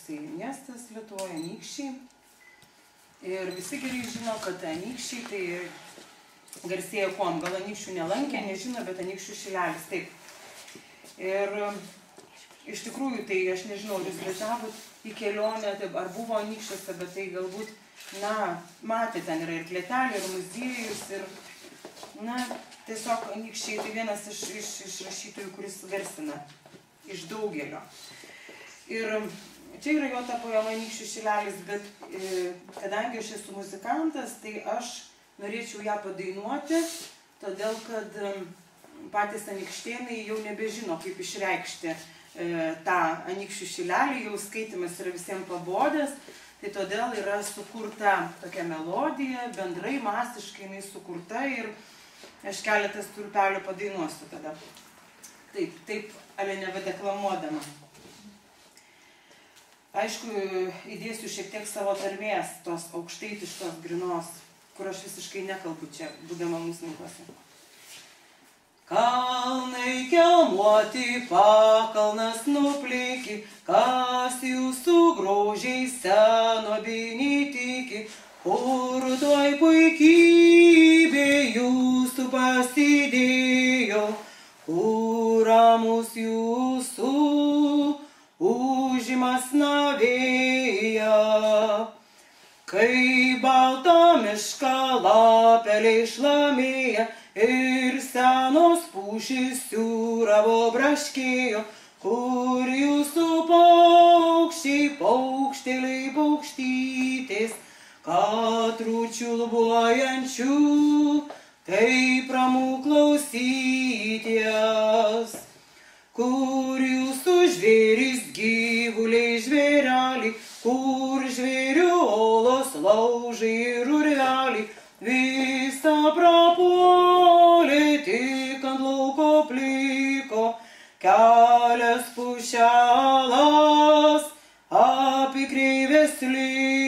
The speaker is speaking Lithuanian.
toksai miestas Lietuvoje, Anykščiai. Ir visi gerai žino, kad Anykščiai tai garsėja kuom. Gal Anykščių nelankė, nežino, bet Anykščių šilelis, taip. Ir iš tikrųjų, tai aš nežinau, ar jūs važiavot į kelionę, ar buvo Anykščiuose, bet tai galbūt, matė, ten yra ir klėtelė, ir muziejus, ir, tiesiog Anykščiai tai vienas iš rašytojų, kuris garsina iš daugelio. Ir čia yra jo ta poema Anykščių šilelis, bet kadangi aš esu muzikantas, tai aš norėčiau ją padainuoti, todėl kad patys anykštėnai jau nebežino, kaip išreikšti tą Anykščių šilelį, jau skaitimas yra visiems pabodęs, tai todėl yra sukurta tokia melodija, bendrai, masiškai jinai sukurta ir aš keletą stulpelių padainuosiu tada. Taip, ale nebedeklamuodama. Aišku, įdėsiu šiek tiek savo tarmės, tos aukštaitiškos grinos, kur aš visiškai nekalbu čia, būdama musninkuose. Kalnai kelmuoti, pakalnas nupliki, kas jūsų grožiai seno bei neįtiki, kur toj puikybė jūsų pasidėjo, kur ramus jūsų užimas navėja. Kai balta miška lapeliai šlamėja ir senos pušys siūravo braškėjo, kur jūsų paukščiai, paukšteliai, paukštytės, katrų čiulbuojančių, taip ramu klausyties. Kur jūsų žvėrys, gyvuliai, žvėreliai, kur žvėrių olos, laužai ir urveliai, visą prapuolė tik ant lauko pliko, kelias pušelas, apikreivės liko.